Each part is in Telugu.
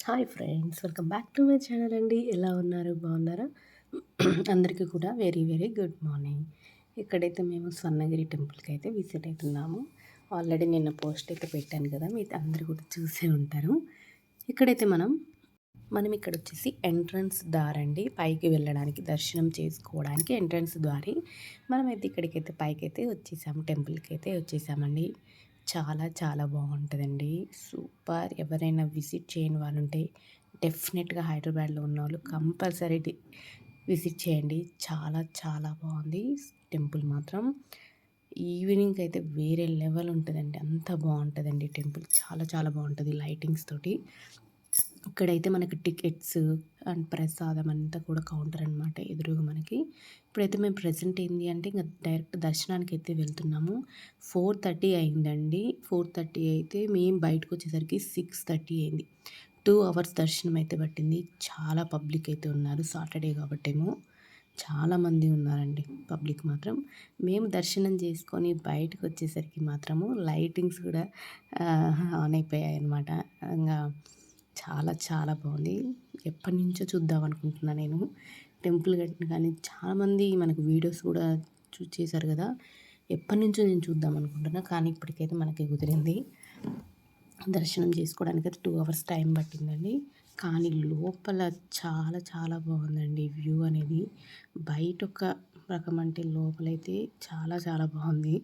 Hi friends, welcome back to my channel అండి. ఎలా ఉన్నారు? బాగున్నారా? అందరికీ కూడా వెరీ వెరీ గుడ్ మార్నింగ్. ఇక్కడైతే మేము స్వర్ణగిరి టెంపుల్కి అయితే విజిట్ అవుతున్నాము. ఆల్రెడీ నిన్న పోస్ట్ అయితే పెట్టాను కదా, మీరు అందరూ కూడా చూసే ఉంటారు. ఇక్కడైతే మనం ఇక్కడ వచ్చేసి ఎంట్రన్స్ దారండి, పైకి వెళ్ళడానికి దర్శనం చేసుకోవడానికి ఎంట్రన్స్ దారి. మనమైతే ఇక్కడికైతే పైకైతే వచ్చేసాము, టెంపుల్కి అయితే వచ్చేసామండి. చాలా చాలా బాగుంటుందండి, సూపర్. ఎవరైనా విజిట్ చేయని వాళ్ళు ఉంటే డెఫినెట్గా హైదరాబాద్లో ఉన్న వాళ్ళు కంపల్సరీ విజిట్ చేయండి. చాలా చాలా బాగుంది టెంపుల్ మాత్రం. ఈవినింగ్ అయితే వేరే లెవెల్ ఉంటుందండి, అంత బాగుంటుందండి టెంపుల్. చాలా చాలా బాగుంటుంది లైటింగ్స్ తోటి. ఇక్కడైతే మనకి టికెట్స్ అండ్ ప్రసాదం అంతా కూడా కౌంటర్ అనమాట ఎదురుగా మనకి. ఇప్పుడైతే మేము ప్రెజెంట్ ఏంటి అంటే ఇంకా డైరెక్ట్ దర్శనానికి అయితే వెళ్తున్నాము. 4:30 అయిందండి. 4:30 అయితే మేము బయటకు వచ్చేసరికి 6:30 అయింది. 2 అవర్స్ దర్శనం అయితే పట్టింది. చాలా పబ్లిక్ అయితే ఉన్నారు, సాటర్డే కాబట్టేమో చాలామంది ఉన్నారండి పబ్లిక్ మాత్రం. మేము దర్శనం చేసుకొని బయటకు వచ్చేసరికి మాత్రము లైటింగ్స్ కూడా ఆన్ అయిపోయాయి అనమాట. ఇంకా చాలా చాలా బాగుంది. ఎప్పటినుంచో చూద్దాం అనుకుంటున్నా నేను టెంపుల్ కట్టిన, కానీ చాలామంది మనకు వీడియోస్ కూడా చేశారు కదా. ఎప్పటినుంచో నేను చూద్దాం అనుకుంటున్నా, కానీ ఇప్పటికైతే మనకి కుదిరింది. దర్శనం చేసుకోవడానికి అయితే 2 అవర్స్ టైం పట్టిందండి. కానీ లోపల చాలా చాలా బాగుందండి వ్యూ అనేది. బయట ఒక రకం అంటే లోపలైతే చాలా చాలా బాగుంది.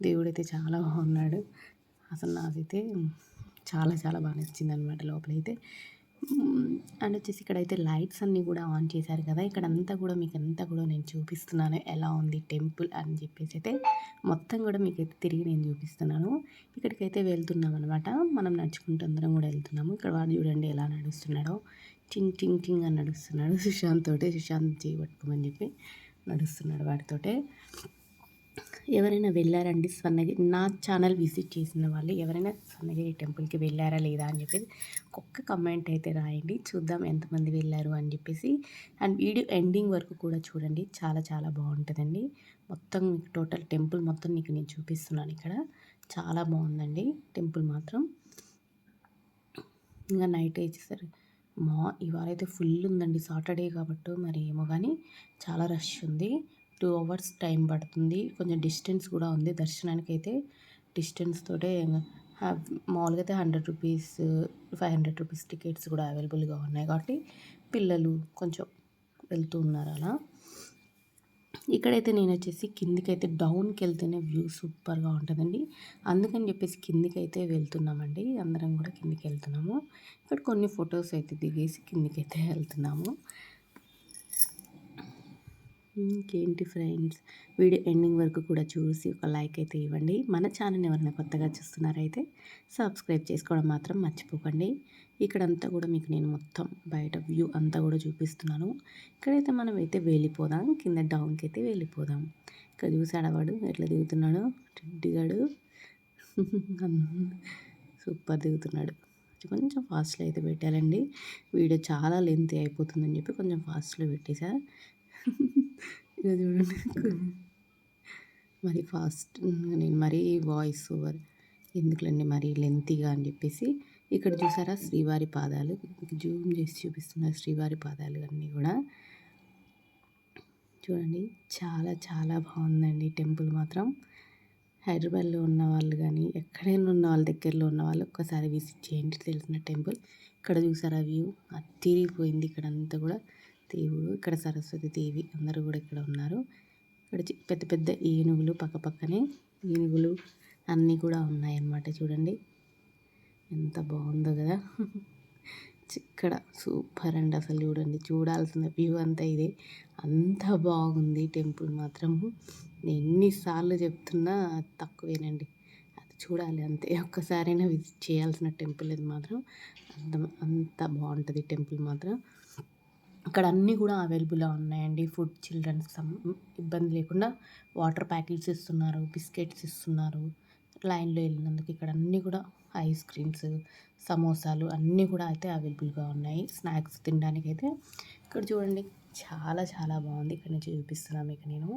దేవుడైతే చాలా బాగున్నాడు. అసలు నాకైతే చాలా చాలా బాగా నచ్చింది అనమాట లోపలైతే. అండ్ వచ్చేసి ఇక్కడైతే లైట్స్ అన్నీ కూడా ఆన్ చేశారు కదా. ఇక్కడంతా కూడా మీకు అంతా కూడా నేను చూపిస్తున్నాను ఎలా ఉంది టెంపుల్ అని చెప్పేసి. అయితే మొత్తం కూడా మీకైతే తిరిగి నేను చూపిస్తున్నాను. ఇక్కడికైతే వెళ్తున్నాం అనమాట. మనం నడుచుకుంటూ అందరం కూడా వెళ్తున్నాము. ఇక్కడ వాడు చూడండి ఎలా నడుస్తున్నాడో, టింగ్ టింగ్ టింగ్ అని నడుస్తున్నాడు. సుశాంత్ చేయబట్టుకోమని చెప్పి నడుస్తున్నాడు వాడితోటే. ఎవరైనా వెళ్ళారండి స్వర్ణగిరి? నా ఛానల్ విజిట్ చేసిన వాళ్ళు ఎవరైనా స్వర్ణగిరి టెంపుల్కి వెళ్ళారా లేదా అని చెప్పేసి ఒక్క కమెంట్ అయితే రాయండి, చూద్దాం ఎంతమంది వెళ్ళారు అని చెప్పేసి. అండ్ వీడియో ఎండింగ్ వరకు కూడా చూడండి, చాలా చాలా బాగుంటుందండి. మొత్తం టోటల్ టెంపుల్ మొత్తం మీకు నేను చూపిస్తున్నాను ఇక్కడ. చాలా బాగుందండి టెంపుల్ మాత్రం. ఇంకా నైట్ వచ్చేసరి ఇవాళ అయితే ఫుల్ ఉందండి, సాటర్డే కాబట్టి మరి ఏమో కానీ చాలా రష్ ఉంది. 2 అవర్స్ టైం పడుతుంది. కొంచెం డిస్టెన్స్ కూడా ఉంది దర్శనానికి అయితే. డిస్టెన్స్ తోటే మామూలుగా అయితే 100 రూపీస్, 500 రూపీస్ టికెట్స్ కూడా అవైలబుల్గా ఉన్నాయి కాబట్టి పిల్లలు కొంచెం వెళ్తూ ఉన్నారు అలా. ఇక్కడైతే నేను వచ్చేసి కిందికైతే డౌన్కి వెళ్తేనే వ్యూ సూపర్గా ఉంటుందండి. అందుకని చెప్పేసి కిందికైతే వెళ్తున్నామండి, అందరం కూడా కిందికి వెళ్తున్నాము. ఇక్కడ కొన్ని ఫొటోస్ అయితే దిగేసి కిందికైతే వెళ్తున్నాము. ఇంకేంటి ఫ్రెండ్స్, వీడియో ఎండింగ్ వరకు కూడా చూసి ఒక లైక్ అయితే ఇవ్వండి. మన ఛానల్ ఎవరైనా కొత్తగా చూస్తున్నారైతే సబ్స్క్రైబ్ చేసుకోవడం మాత్రం మర్చిపోకండి. ఇక్కడంతా కూడా మీకు నేను మొత్తం బయట వ్యూ అంతా కూడా చూపిస్తున్నాను. ఇక్కడైతే మనం అయితే వెళ్ళిపోదాం, కింద డౌన్కి అయితే వెళ్ళిపోదాం. ఇక్కడ చూసాడు వాడు ఎట్లా దిగుతున్నాడు, దిగాడు. సూపర్ దిగుతున్నాడు. కొంచెం ఫాస్ట్లో అయితే పెట్టాలండి, వీడియో చాలా లెంత్ అయిపోతుందని చెప్పి కొంచెం ఫాస్ట్లో పెట్టేసా. ఇక చూడండి, మరి ఫాస్ట్ నేను మరీ వాయిస్ ఓవర్ ఎందుకులండి మరీ లెంతీగా అని చెప్పేసి. ఇక్కడ చూసారా శ్రీవారి పాదాలు, జూమ్ చేసి చూపిస్తున్నారు శ్రీవారి పాదాలు అన్నీ కూడా. చూడండి చాలా చాలా బాగుందండి టెంపుల్ మాత్రం. హైదరాబాద్లో ఉన్న వాళ్ళు కానీ ఎక్కడైనా ఉన్న వాళ్ళ దగ్గరలో ఉన్న వాళ్ళు ఒక్కసారి విజిట్ చేయండి, తెలిసిన టెంపుల్. ఇక్కడ చూసారా వ్యూ తిరిగిపోయింది. ఇక్కడ అంతా కూడా దేవుడు, ఇక్కడ సరస్వతి దేవి అందరూ కూడా ఇక్కడ ఉన్నారు. ఇక్కడ పెద్ద పెద్ద ఏనుగులు, పక్కపక్కనే ఏనుగులు అన్నీ కూడా ఉన్నాయన్నమాట. చూడండి ఎంత బాగుందో కదా. ఇక్కడ సూపర్ అండి అసలు. చూడండి, చూడాల్సిన వ్యూ అంతా ఇదే. అంత బాగుంది టెంపుల్ మాత్రము. నేను ఎన్నిసార్లు చెప్తున్నా తక్కువేనండి, అది చూడాలి అంతే. ఒక్కసారైనా విజిట్ చేయాల్సిన టెంపుల్ ఇది మాత్రం. అంత అంత బాగుంటుంది టెంపుల్ మాత్రం. ఇక్కడ అన్నీ కూడా అవైలబుల్గా ఉన్నాయండి. ఫుడ్ చిల్డ్రన్స్ ఇబ్బంది లేకుండా వాటర్ ప్యాకెట్స్ ఇస్తున్నారు, బిస్కెట్స్ ఇస్తున్నారు లైన్లో వెళ్ళినందుకు. ఇక్కడ అన్నీ కూడా ఐస్ క్రీమ్స్, సమోసాలు అన్నీ కూడా అయితే అవైలబుల్గా ఉన్నాయి స్నాక్స్ తినడానికి అయితే. ఇక్కడ చూడండి చాలా చాలా బాగుంది. ఇక్కడ నుంచి చూపిస్తున్నాను మీకు నేను.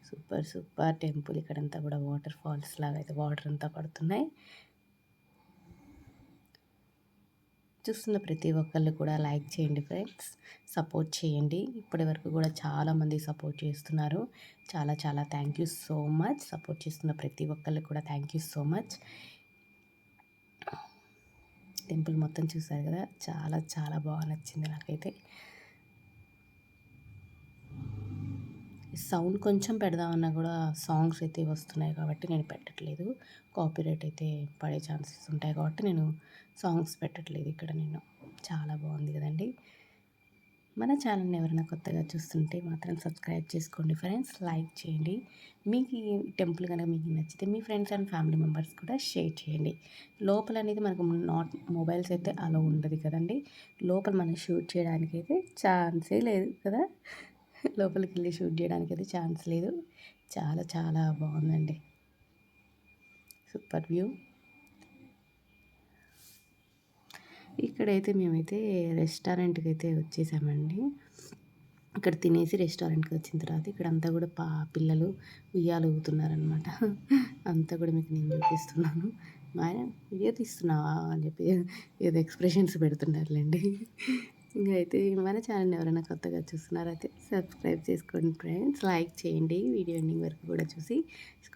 Super super temple. ఇక్కడంతా కూడా వాటర్ ఫాల్స్ లాగా అయితే వాటర్ అంతా పడుతున్నాయి. చూస్తున్న ప్రతి ఒక్కళ్ళు కూడా లైక్ చేయండి ఫ్రెండ్స్. సపోర్ట్ చేయండి. ఇప్పటి వరకు కూడా చాలామంది సపోర్ట్ చేస్తున్నారు. చాలా చాలా thank you so much. Support చేస్తున్న ప్రతి ఒక్కళ్ళు కూడా thank you so much. Temple మొత్తం చూసారు కదా, చాలా చాలా బాగా నచ్చింది నాకైతే. సౌండ్ కొంచెం పెడదామన్నా కూడా సాంగ్స్ అయితే వస్తున్నాయి కాబట్టి నేను పెట్టట్లేదు. కాపీరైట్ అయితే పడే ఛాన్సెస్ ఉంటాయి కాబట్టి నేను సాంగ్స్ పెట్టట్లేదు ఇక్కడ నేను. చాలా బాగుంది కదండి. మన ఛానల్ని ఎవరైనా కొత్తగా చూస్తుంటే మాత్రం సబ్స్క్రైబ్ చేసుకోండి ఫ్రెండ్స్. లైక్ చేయండి. మీకు ఈ టెంపుల్ కనుక మీకు నచ్చితే మీ ఫ్రెండ్స్ అండ్ ఫ్యామిలీ మెంబర్స్ కూడా షేర్ చేయండి. లోపల అనేది మనకు నాట్ మొబైల్స్ అయితే అలా ఉండదు కదండి. లోపల మనం షూట్ చేయడానికి అయితే ఛాన్సే లేదు కదా. లోపలికి వెళ్ళి షూట్ చేయడానికి అయితే ఛాన్స్ లేదు. చాలా చాలా బాగుందండి. Super view. ఇక్కడైతే మేమైతే రెస్టారెంట్కి అయితే వచ్చేసామండి. ఇక్కడ తినేసి రెస్టారెంట్కి వచ్చిన తర్వాత ఇక్కడ అంతా కూడా పిల్లలు ఉయ్యాలు ఊగుతున్నారనమాట. అంతా కూడా మీకు నేను చూపిస్తున్నాను. మా ఆయన వీడియో తీస్తున్నావా అని చెప్పి ఏదో ఎక్స్ప్రెషన్స్ పెడుతున్నారులేండి. ఇంకా అయితే మన ఛానల్ని ఎవరైనా కొత్తగా చూస్తున్నారైతే సబ్స్క్రైబ్ చేసుకోండి ఫ్రెండ్స్. లైక్ చేయండి. వీడియో ఎండింగ్ వరకు కూడా చూసి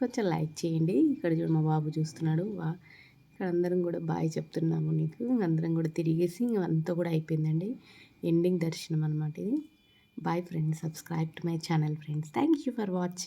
కొంచెం లైక్ చేయండి. ఇక్కడ చూడు మా బాబు చూస్తున్నాడు. ఇక్కడ అందరం కూడా బాయ్ చెప్తున్నాము నీకు. అందరం కూడా తిరిగేసి అంతా కూడా అయిపోయిందండి. ఎండింగ్ దర్శనం అనమాట ఇది. Bye friends, subscribe to my channel friends. Thank you for watching.